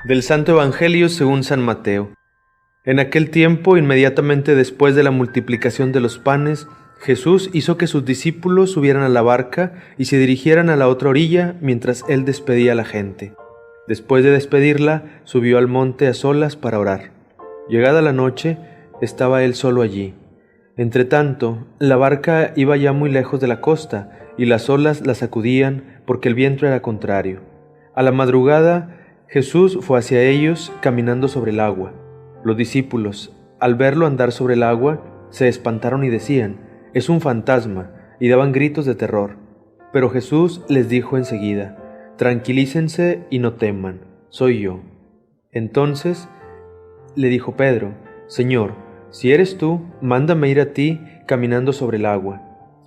Del Santo Evangelio según San Mateo. En aquel tiempo, inmediatamente después de la multiplicación de los panes, Jesús hizo que sus discípulos subieran a la barca y se dirigieran a la otra orilla mientras él despedía a la gente. Después de despedirla, subió al monte a solas para orar. Llegada la noche, estaba él solo allí. Entretanto, la barca iba ya muy lejos de la costa, y las olas la sacudían porque el viento era contrario. A la madrugada, Jesús fue hacia ellos caminando sobre el agua. Los discípulos, al verlo andar sobre el agua, se espantaron y decían: «Es un fantasma», y daban gritos de terror. Pero Jesús les dijo enseguida: «Tranquilícense y no teman, soy yo». Entonces le dijo Pedro: «Señor, si eres tú, mándame ir a ti caminando sobre el agua».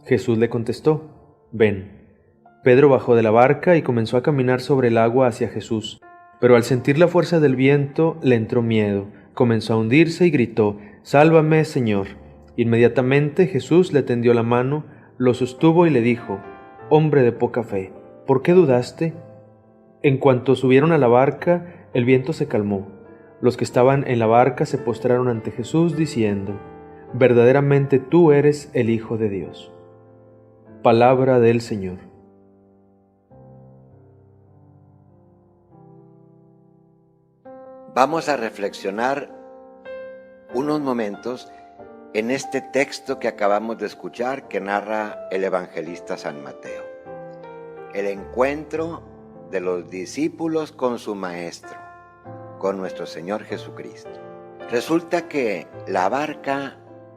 Jesús le contestó: «Ven». Pedro bajó de la barca y comenzó a caminar sobre el agua hacia Jesús. Pero al sentir la fuerza del viento, le entró miedo, comenzó a hundirse y gritó: «Sálvame, Señor». Inmediatamente Jesús le tendió la mano, lo sostuvo y le dijo: «Hombre de poca fe, ¿por qué dudaste?». En cuanto subieron a la barca, el viento se calmó. Los que estaban en la barca se postraron ante Jesús diciendo: «Verdaderamente tú eres el Hijo de Dios». Palabra del Señor. Vamos a reflexionar unos momentos en este texto que acabamos de escuchar que narra el evangelista San Mateo. El encuentro de los discípulos con su maestro, con nuestro Señor Jesucristo. Resulta que la barca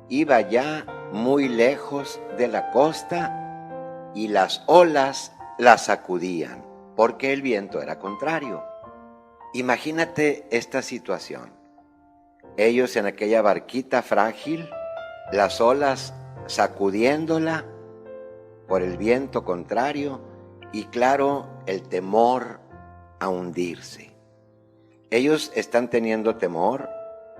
iba ya muy lejos de la costa y las olas la sacudían porque el viento era contrario. Imagínate esta situación. Ellos en aquella barquita frágil, las olas sacudiéndola por el viento contrario y claro, el temor a hundirse. Ellos están teniendo temor,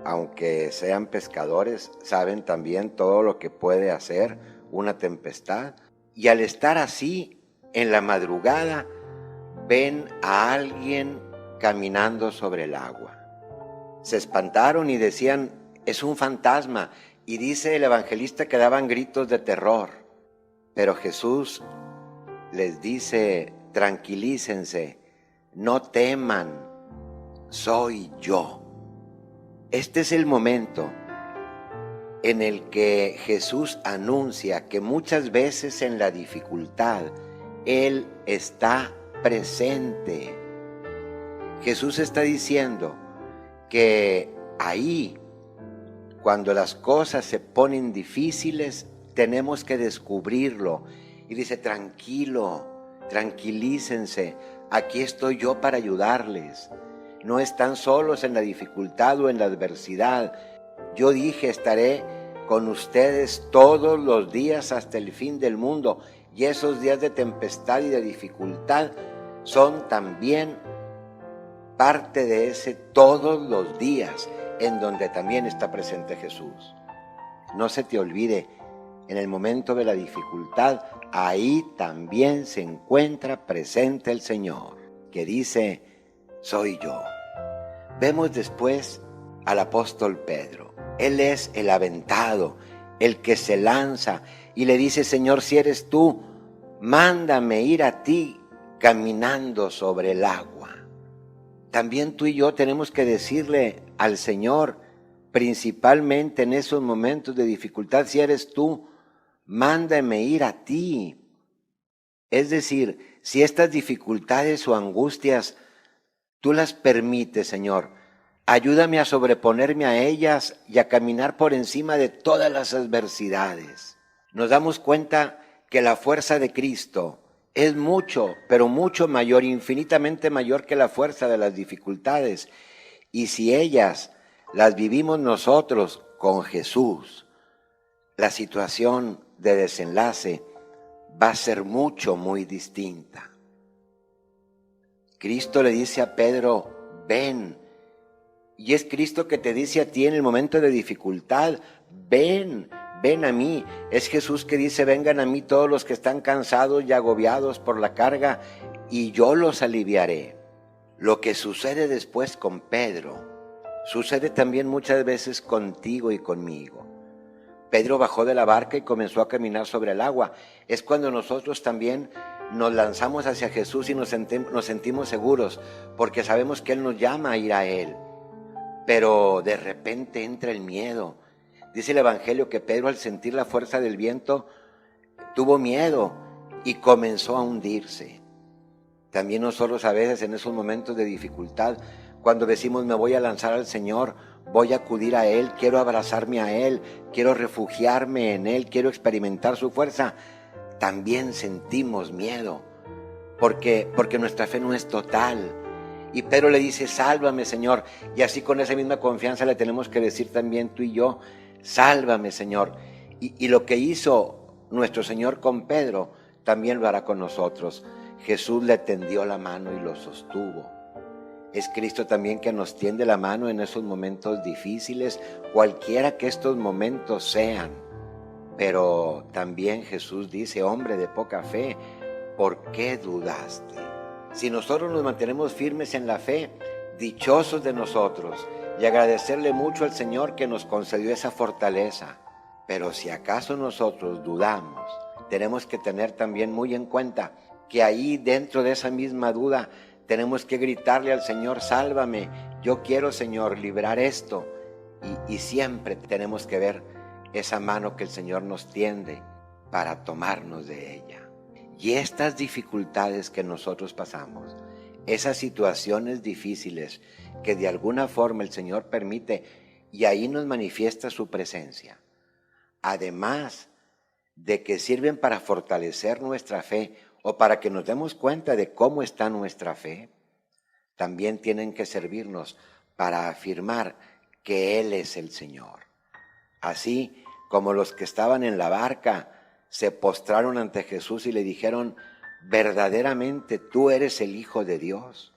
aunque sean pescadores, saben también todo lo que puede hacer una tempestad. Y al estar así, en la madrugada, ven a alguien caminando sobre el agua. Se espantaron y decían: «Es un fantasma», y dice el evangelista que daban gritos de terror. Pero Jesús les dice: «Tranquilícense, no teman, soy yo». Este es el momento en el que Jesús anuncia que muchas veces en la dificultad Él está presente. Jesús está diciendo que ahí, cuando las cosas se ponen difíciles, tenemos que descubrirlo. Y dice: «Tranquilo, tranquilícense, aquí estoy yo para ayudarles. No están solos en la dificultad o en la adversidad. Yo dije: estaré con ustedes todos los días hasta el fin del mundo». Y esos días de tempestad y de dificultad son también parte de ese todos los días en donde también está presente Jesús. No se te olvide, en el momento de la dificultad, ahí también se encuentra presente el Señor, que dice: «Soy yo». Vemos después al apóstol Pedro. Él es el aventado, el que se lanza y le dice: «Señor, si eres tú, mándame ir a ti caminando sobre el agua». También tú y yo tenemos que decirle al Señor, principalmente en esos momentos de dificultad: «Si eres tú, mándame ir a ti». Es decir, si estas dificultades o angustias tú las permites, Señor, ayúdame a sobreponerme a ellas y a caminar por encima de todas las adversidades. Nos damos cuenta que la fuerza de Cristo es mucho, pero mucho mayor, infinitamente mayor que la fuerza de las dificultades. Y si ellas las vivimos nosotros con Jesús, la situación de desenlace va a ser muy distinta. Cristo le dice a Pedro: «Ven». Y es Cristo que te dice a ti en el momento de dificultad: «Ven, ven a mí». Es Jesús que dice: «Vengan a mí todos los que están cansados y agobiados por la carga, y yo los aliviaré». Lo que sucede después con Pedro, sucede también muchas veces contigo y conmigo. Pedro bajó de la barca y comenzó a caminar sobre el agua. Es cuando nosotros también nos lanzamos hacia Jesús y nos sentimos seguros, porque sabemos que Él nos llama a ir a Él. Pero de repente entra el miedo. Dice el Evangelio que Pedro, al sentir la fuerza del viento, tuvo miedo y comenzó a hundirse. También nosotros a veces en esos momentos de dificultad, cuando decimos me voy a lanzar al Señor, voy a acudir a Él, quiero abrazarme a Él, quiero refugiarme en Él, quiero experimentar su fuerza, también sentimos miedo, porque nuestra fe no es total. Y Pedro le dice, sálvame, Señor. Y así con esa misma confianza le tenemos que decir también tú y yo, sálvame, Señor. Y lo que hizo nuestro Señor con Pedro, también lo hará con nosotros. Jesús le tendió la mano y lo sostuvo. Es Cristo también que nos tiende la mano en esos momentos difíciles, cualquiera que estos momentos sean. Pero también Jesús dice, hombre de poca fe, ¿por qué dudaste? Si nosotros nos mantenemos firmes en la fe, dichosos de nosotros, y agradecerle mucho al Señor que nos concedió esa fortaleza. Pero si acaso nosotros dudamos, tenemos que tener también muy en cuenta que ahí dentro de esa misma duda tenemos que gritarle al Señor, sálvame, yo quiero, Señor, librar esto. Y siempre tenemos que ver esa mano que el Señor nos tiende para tomarnos de ella. Y estas dificultades que nosotros pasamos, esas situaciones difíciles que de alguna forma el Señor permite y ahí nos manifiesta su presencia, además de que sirven para fortalecer nuestra fe o para que nos demos cuenta de cómo está nuestra fe, también tienen que servirnos para afirmar que Él es el Señor. Así como los que estaban en la barca se postraron ante Jesús y le dijeron, verdaderamente tú eres el Hijo de Dios.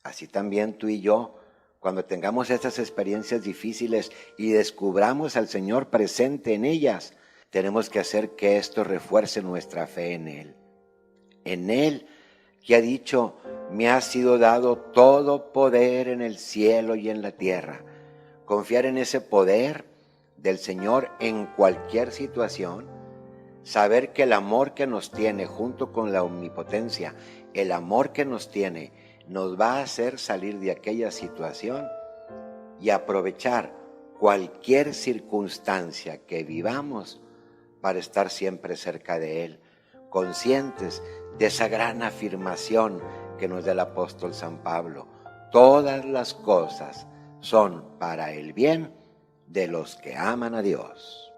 Así también tú y yo, cuando tengamos estas experiencias difíciles y descubramos al Señor presente en ellas, tenemos que hacer que esto refuerce nuestra fe en Él. En Él que ha dicho, me ha sido dado todo poder en el cielo y en la tierra. Confiar en ese poder del Señor en cualquier situación, saber que el amor que nos tiene junto con la omnipotencia, el amor que nos tiene, nos va a hacer salir de aquella situación y aprovechar cualquier circunstancia que vivamos para estar siempre cerca de Él, conscientes de esa gran afirmación que nos da el apóstol San Pablo. Todas las cosas son para el bien de los que aman a Dios.